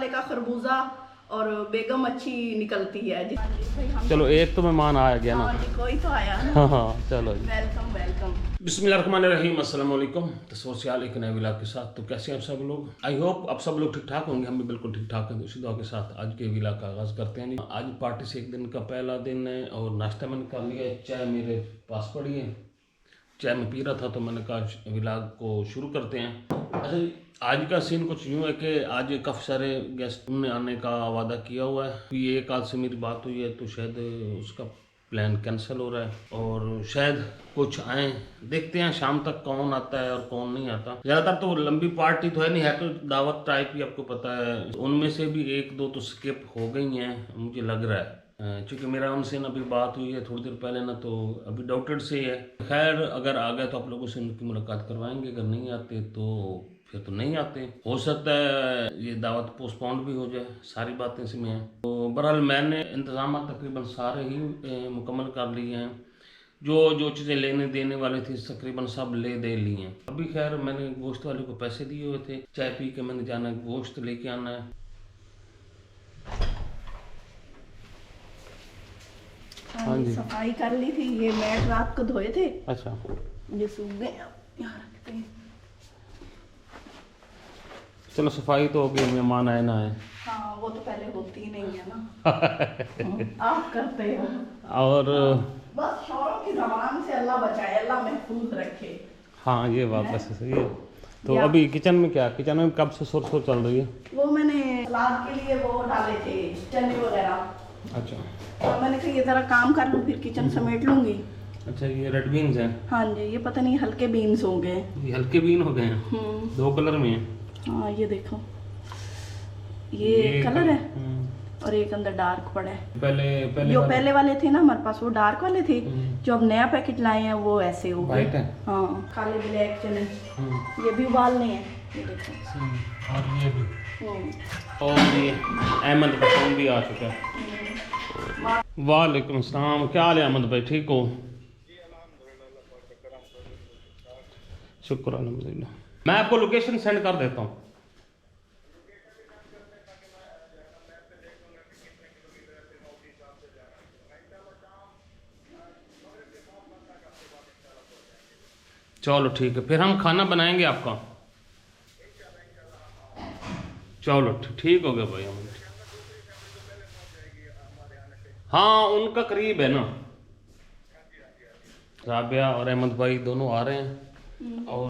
वाले का खरबूजा और बेगम अच्छी निकलती है। चलो एक तो मेहमान आ गया ना। हाँ जी, कोई तो आया ना। हाँ चलो जी। Welcome welcome. बिस्मिल्लाहिर्रहमानिर्रहीम, अस्सलाम वालेकुम। तस्वीर सियाल एक नए विलाग के साथ। तो कैसे हैं आप सब लोग? आई होप आप सब लोग ठीक ठाक होंगे। हम भी बिल्कुल ठीक ठाक हैं। उसी दुआ के साथ आज के विलाग का आगाज़ करते हैं। आज पार्टी से एक दिन का पहला दिन है और नाश्ता मैंने कर लिया। चाय मेरे पास पड़ी है, चाय मैं पी रहा था, तो मैंने कहा विलाग को शुरू करते हैं। अच्छा जी, आज का सीन कुछ यूँ है कि आज काफ़ी सारे गेस्ट ने आने का वादा किया हुआ है। ये एक आध से मेरी बात हुई है तो शायद उसका प्लान कैंसिल हो रहा है और शायद कुछ आए। देखते हैं शाम तक कौन आता है और कौन नहीं आता। ज़्यादातर तो लंबी पार्टी तो है नहीं, है तो दावत टाइप ही, आपको पता है। उनमें से भी एक दो तो स्किप हो गई हैं मुझे लग रहा है, क्योंकि मेरा उनसे ना अभी बात हुई है थोड़ी देर पहले ना, तो अभी डॉक्टर से ही है। खैर अगर आ गए तो आप लोगों से उनकी मुलाकात करवाएंगे, अगर नहीं आते तो फिर तो नहीं आते। हो सकता है ये दावत पोस्टपोन्ड भी हो जाए, सारी बातें इसमें हैं। तो बहरहाल मैंने इंतजाम तकरीबन सारे ही मुकम्मल कर लिए हैं। जो चीज़ें लेने देने वाले थे तकरीबन सब ले दे लिए हैं। अभी खैर मैंने गोश्त वाले को पैसे दिए हुए थे, चाय पी के मैंने जाना है गोश्त लेके आना है। हाँ जी, सफाई कर ली थी। ये मैट रात को धोए थे। अच्छा, ये सूख गए, अब यहाँ रखते हैं। चलो सफाई तो होगी, मेहमान आए ना आए। हाँ, वो तो पहले होती ही नहीं है ना। आप करते हो। और बस शौरों की ज़बान से अल्लाह बचाए, अल्लाह महफूज रखे। हाँ ये बात बस सही है। तो अभी किचन में क्या, किचन में कब से शोर शोर चल रही है? वो मैंने सलाद के लिए वो डाले थे चने वगैरह। अच्छा, तो मैंने कहा ये ज़रा काम कर लूँ फिर किचन समेट लूँगी। अच्छा ये रेड बीन्स हैं? हाँ जी, ये पता नहीं हल्के बीन्स हो गए। ये हल्के बीन हो गए हैं, दो कलर में हैं। हाँ ये देखो, ये कलर है और एक अंदर डार्क पड़ा है। पहले वाले थे ना हमारे पास, वो डार्क वाले थे। जो अब नया पैकेट लाए हैं वो ऐसे हो गए। हाँ, काले ब्लैक चने। ये भी उबालने हैं, ये देखो। और ये भी, और ये अहमद का फोन भी आ चुका है। वालेकुम अस्सलाम, क्या हाल है अहमद भाई, ठीक हो? शुक्र अल्हम्दुलिल्लाह। मैं आपको लोकेशन सेंड कर देता हूँ। चलो ठीक है, फिर हम खाना बनाएंगे आपका। चलो ठीक हो गया भाई। हम हाँ उनका करीब है ना, राबिया और अहमद भाई दोनों आ रहे हैं। और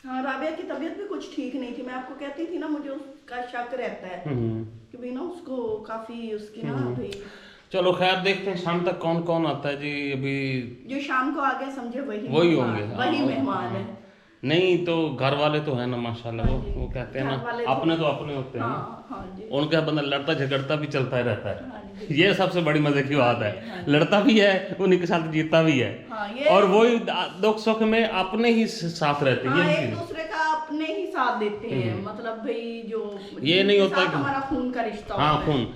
हाँ, राबिया की तबीयत भी कुछ ठीक नहीं थी। मैं आपको कहती थी ना, मुझे उसका शक रहता है कि भी ना उसको काफी उसकी ना भाई। चलो खैर देखते हैं शाम तक कौन कौन आता है जी। अभी जो शाम को आगे समझे वही होंगे, वही मेहमान है। नहीं तो घर वाले तो है ना माशाल्लाह। वो कहते हैं ना अपने तो अपने होते हैं। हाँ जी। उनका बंदा लड़ता झगड़ता भी चलता ही रहता है। ये सबसे बड़ी मजे की बात है। लड़ता भी है, उन्हीं के साथ जीतता भी है। और वही दुख सुख में अपने ही साथ रहते हैं। एक दूसरे का अपने ही साथ देते हैं। मतलब भाई जो ये नहीं होता कि हमारा खून का रिश्ता। हाँ खून,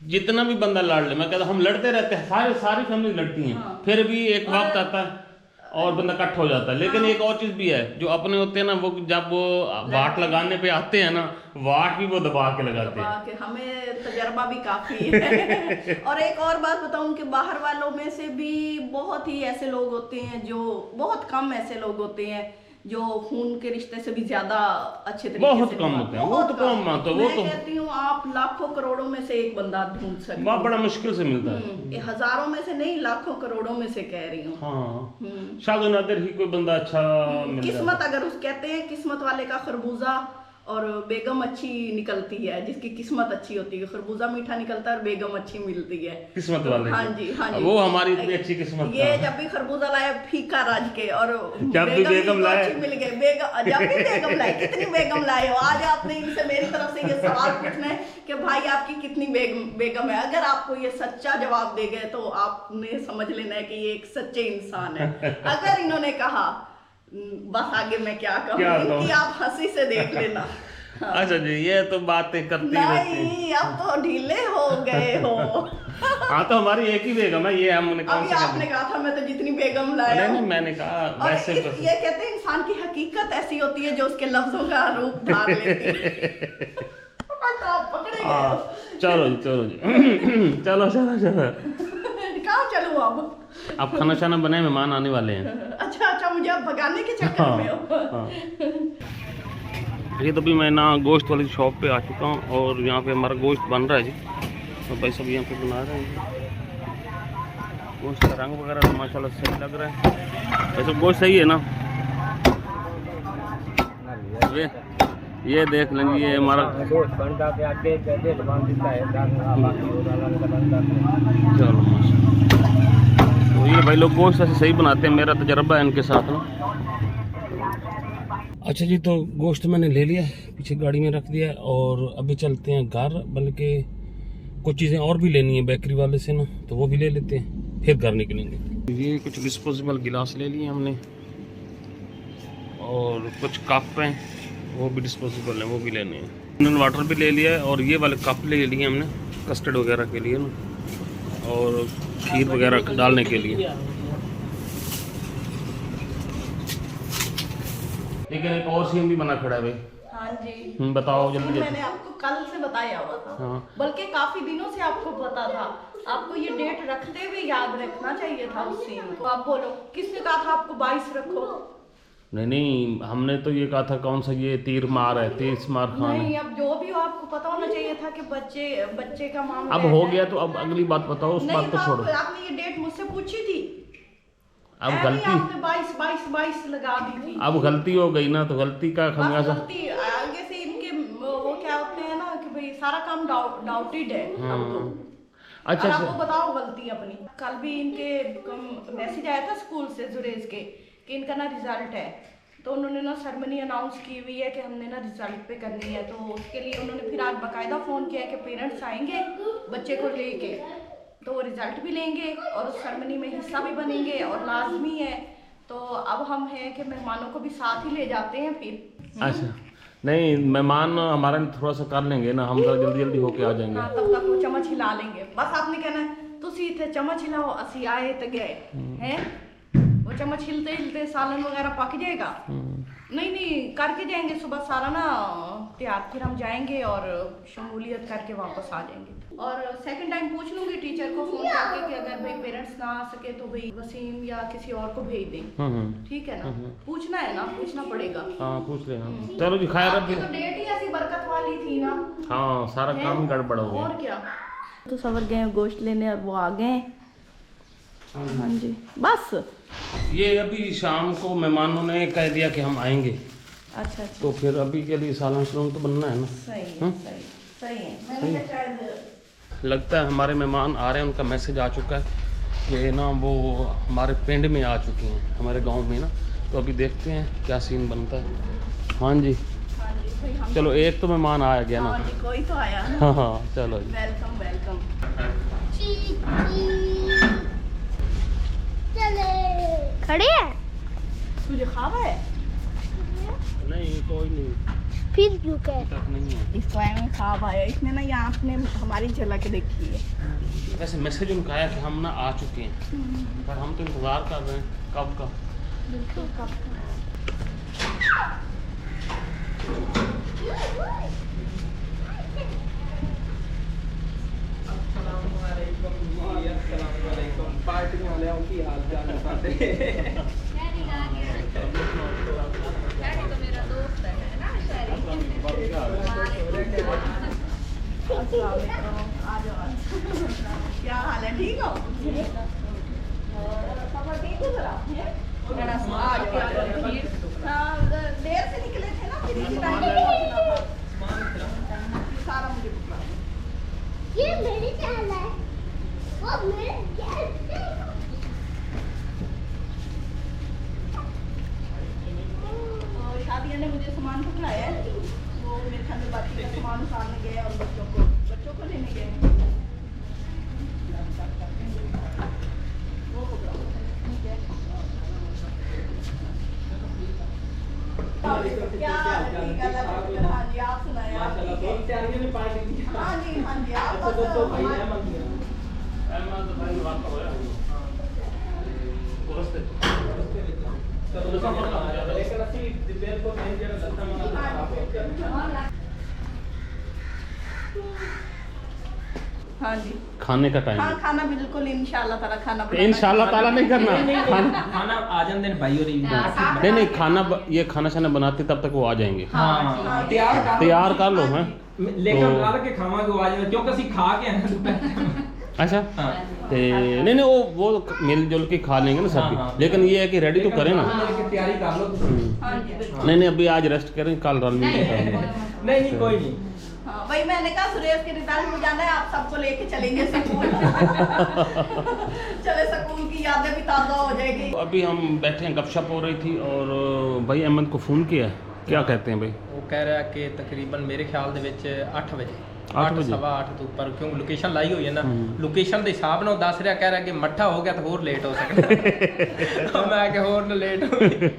जितना भी बंदा लड़ ले, मैं कहता हम लड़ते रहते हैं, सारी फैमिली लड़ती हैं। फिर भी एक वक्त आता है और बंदा इकट्ठा हो जाता है। लेकिन एक और चीज भी है, जो अपने होते हैं ना, वो जब वो वाट लगाने पे आते हैं ना, वाट भी वो दबा के लगाते हैं। हमें तजर्बा भी काफी है। और एक और बात बताऊं कि बाहर वालों में से भी बहुत ही ऐसे लोग होते हैं, जो बहुत कम ऐसे लोग होते हैं जो खून के रिश्ते से भी ज्यादा अच्छे तरीके बहुत से कम होते हैं। वो तो कम मानते हैं। वो तो कहती हूँ आप लाखों करोड़ों में से एक बंदा ढूंढ सकते हैं। बड़ा मुश्किल से मिलता है। हजारों में से नहीं, लाखों करोड़ों में से कह रही हूँ। हाँ, शायद नादिर ही कोई बंदा अच्छा मिल जाए। किस्मत, अगर उस कहते हैं किस्मत वाले का खरबूजा और बेगम अच्छी निकलती है। जिसकी किस्मत अच्छी होती है, खरबूजा मीठा निकलता है और बेगम अच्छी मिलती है किस्मत वाले। हाँ जी, हाँ जी। वो हमारी इतनी अच्छी किस्मत। ये जब भी खरबूजा लाए फीका राज के, और जब भी बेगम लाए मिल गए। जब भी बेगम लाए, कितनी बेगम लाए हो? आज आपने इनसे मेरी तरफ से ये सवाल पूछना है कि भाई आपकी कितनी बेगम है। अगर आपको ये सच्चा जवाब दे गए तो आपने समझ लेना है कि ये एक सच्चे इंसान है। अगर इन्होंने कहा, बस आगे मैं क्या कहूँ, इनकी आप हंसी से देख लेना। हाँ। अच्छा जी, ये तो बातें करती रहती हैं। नहीं, अब तो ढीले हो गए हो। हाँ तो हमारी एक ही बेगम है, ये हमने कौन सा आपने कहा था मैं तो जितनी बेगम लाया। नहीं मैंने कहा वैसे ये कहते हैं इंसान की हकीकत ऐसी होती है जो उसके लफ्जों का रूप धार लेती है। तो हो? चलो जी चलो जी चलो चलो चलो कहाँ चलूँ अब खाना शाना बनाए, मेहमान आने वाले हैं। अच्छा, मुझे अब भगाने के चक्कर में हो। हाँ। ये तो भी मैं ना गोश्त वाली शॉप पे आ चुका हूँ और यहाँ पे हमारा गोश्त बन रहा है जी। तो भाई सब यहाँ पे बना रहे हैं। गोश्त का रंग वगैरह माशाल्लाह सही लग रहा है। वैसे गोश्त सही है ना। ये देख लेंगे, ये हमारा चलो तो ये भाई लोग गोश्त ऐसे सही बनाते हैं, मेरा तजर्बा है इनके साथ ना। अच्छा जी, तो गोश्त मैंने ले लिया, पीछे गाड़ी में रख दिया और अभी चलते हैं घर। बल्कि कुछ चीज़ें और भी लेनी है बेकरी वाले से ना, तो वो भी ले लेते हैं, फिर घर निकलेंगे। ये कुछ डिस्पोजेबल गिलास ले लिए हमने और कुछ कप हैं, वो भी डिस्पोजेबल हैं, वो भी लेने हैं। मिनरल वाटर भी ले लिया है और ये वाले कप ले लिए हमने कस्टर्ड वगैरह के लिए ना, और खीर वगैरह डालने के लिए। लेकिन एक और सीन भी बना खड़ा है भाई। हाँ जी, बताओ जल्दी। मैंने आपको कल से बताया हुआ था। हाँ। बल्कि काफी दिनों से आपको पता था। आपको ये डेट रखते हुए याद रखना चाहिए था उस सीन को। आप बोलो, किसने कहा था आपको 22 रखो? नहीं, हमने तो ये कहा था कौन सा ये तीर मार है, 30 मार खान है। नहीं, अब जो भी हो आपको पता होना चाहिए था कि बच्चे का मामला अब हो गया तो अब अगली बात बताओ, उस बात को छोड़ो। आपने ये डेट मुझसे पूछी थी, अब गलती आपने 22 लगा दी थी। अब गलती हो गई ना, तो गलती का खमियाजा। गलती आगे से इनके वो क्या होते हैं ना कि भाई सारा काम डाउटेड है। अच्छा, आपको बताओ गलती अपनी। कल भी इनके मैसेज आया था स्कूल से जुरेज के कि इनका ना रिजल्ट है, तो उन्होंने ना सेरेमनी अनाउंस की हुई है कि हमने ना रिजल्ट पे करनी है। तो उसके लिए उन्होंने फिर आज बाकायदा फ़ोन किया कि पेरेंट्स आएंगे बच्चे को लेके, तो वो रिजल्ट भी लेंगे और उस सेरेमनी में हिस्सा भी बनेंगे और लाजमी है। तो अब हम हैं कि मेहमानों को भी साथ ही ले जाते हैं फिर। अच्छा, नहीं मेहमान हमारा थोड़ा सा कर लेंगे ना, हम जल्दी जल्दी होके आ जाएंगे। हाँ, तब तक वो चम्मच हिला लेंगे। बस आपने कहना है तुसी इतने चम्मच हिलाओ, असी आए तो गए हैं। वो चम्मच हिलते हिलते सालन वगैरह पक जाएगा। नहीं करके जाएंगे सुबह सारा ना तैयार, फिर हम जाएंगे और शमूलियत करके वापस आ जाएंगे। और सेकंड टाइम पूछ लूंगी टीचर को फोन करके कि अगर भाई पेरेंट्स ना आ सके तो भाई वसीम या किसी और को भेज दें। ठीक है ना? पूछना है ना, पूछना पड़ेगा। हाँ पूछ लेना। चलो जी, खैर अभी तो डेट ही ऐसी बरकत वाली थी ना। हाँ, सारा काम गड़बड़ हो गया। और क्या, तो सवर गए गोश्त लेने और वो आ गए। हाँ जी, बस ये अभी शाम को मेहमानों ने कह दिया कि हम आएंगे। अच्छा, तो फिर अभी के लिए सालन सलून तो बनना है ना। सही है। मैंने शायद लगता है हमारे मेहमान आ रहे हैं, उनका मैसेज आ चुका है कि ना वो हमारे पिंड में आ चुके हैं, हमारे गांव में ना। तो अभी देखते हैं क्या सीन बनता है। हाँ जी, चलो एक तो मेहमान आ गया ना। कोई तो आया। हाँ चलो जी, वेलकम। खड़े हैं? तुझे खावा है? नहीं कोई नहीं, फिर क्यों कह? नहीं है। इसको में खावा है, इसने ना यहाँ आपने हमारी झलक देखी है। वैसे मैसेज उनका आया कि हम ना आ चुके हैं, पर हम तो इंतज़ार कर रहे हैं कब का। बिल्कुल कब पार्टी वाले की हाल चाल बताते क्या हाल है? ठीक हो? ठीक हो जरा? देर से निकले थे ना, फिर इसी टाइम पे पहुंचना था। सारा मुझे बुला। ये मेरी चाल है, वो मेरे गैस पे। तो शादिया ने मुझे सामान पकड़ाया है, वो मेरे ख्याल में बाकी का सामान उतारने गए और बच्चों को लेने गए। वो पकड़ाओ, ठीक है। क्या ठीक है, हाँ जी आप सुनाए। हाँ जी आप बस हाँ जी, खाने का टाइम हाँ है। खाना बिल्कुल इंशाल्लाह ताला खाना बनाना इंशाल्लाह ताला नहीं करना खाना खाना आ जाते हैं भाई और नहीं नहीं खाना ये खाना शाना बनाते तब तक वो आ जाएंगे हाँ तैयार कर लो हैं लेकिन तो- रल के खावांगे वो आ जाए क्योंकि ਅਸੀਂ खा के आए दोपहर अच्छा हाँ ते नहीं नहीं वो मिलजुल के खा लेंगे ना सब हाँ, हाँ। लेकिन ये है कि रेडी तो करें ना तैयारी कर लो हाँ जी बिल्कुल। नहीं नहीं अभी आज रेस्ट करें कल रन में करेंगे नहीं कोई नहीं हाँ वही मैंने कहा सुरेश के रिजल्ट में जाना है, आप सबको लेके चलेंगे स्कूल चले स्कूल की यादें भी ताज़ा हो जाएगी। अभी हम बैठे हैं गपशप हो रही थी और भाई अहमद को फ़ोन किया क्या कहते हैं भाई वो कह रहा है कि तकरीबन मेरे ख्याल ਦੇ ਵਿੱਚ 8 ਵਜੇ 8 ਵਜੇ? 8:15 ਤੋਂ ਉੱਪਰ ਕਿਉਂਕਿ ਲੋਕੇਸ਼ਨ ਲਾਈ ਹੋਈ ਹੈ ਨਾ ਲੋਕੇਸ਼ਨ ਦੇ ਹਿਸਾਬ ਨਾਲ ਉਹ ਦੱਸ ਰਿਹਾ ਕਹਿ ਰਿਹਾ ਕਿ ਮੱਠਾ ਹੋ ਗਿਆ ਤਾਂ ਹੋਰ ਲੇਟ ਹੋ ਸਕਦਾ ਮੈਂ ਕਿ ਹੋਰ ਨਾ ਲੇਟ ਹੋ ਗਈ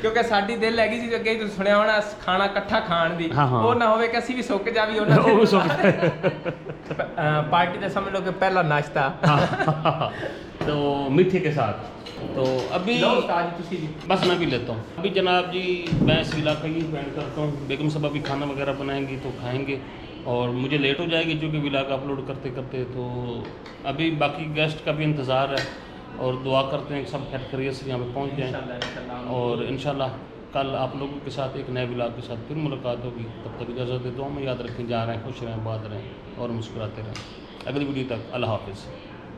ਕਿਉਂਕਿ ਸਾਡੀ ਦਿਲ ਹੈਗੀ ਸੀ ਅੱਗੇ ਤੁਸੀਂ ਸੁਣਿਆ ਹੋਣਾ ਖਾਣਾ ਇਕੱਠਾ ਖਾਣ ਦੀ ਹਾਂ, ਹਾਂ। ਉਹ ਨਾ ਹੋਵੇ ਕਿ ਅਸੀਂ ਵੀ ਸੁੱਕ ਜਾਵੀ ਉਹਨਾਂ ਉਹ ਵੀ ਸੁੱਕ ਪਾर्टी ਦਾ समझ लो कि पहला नाश्ता तो मीठे के साथ तो अभी लो उस्ताद जी तुसी भी बस मैं भी लेता हूँ अभी जनाब जी मैं इस इलाके ही बैंड करता हूँ बेगम साहब अभी खाना वगैरह बनाएंगी तो खाएंगे और मुझे लेट हो जाएगी क्योंकि व्लॉग अपलोड करते करते तो अभी बाकी गेस्ट का भी इंतज़ार है और दुआ करते हैं कि सब खैर खैरियत से यहाँ पे पहुँच जाएँ इंशाल्लाह और इंशाल्लाह कल आप लोगों के साथ एक नए व्लॉग के साथ फिर मुलाकात होगी तब तक इजाज़त देता हूँ मैं याद रखें जा रहे हैं खुश रहें बात रहें और मुस्कुराते रहें अगली वीडियो तक अल्लाह हाफिज़।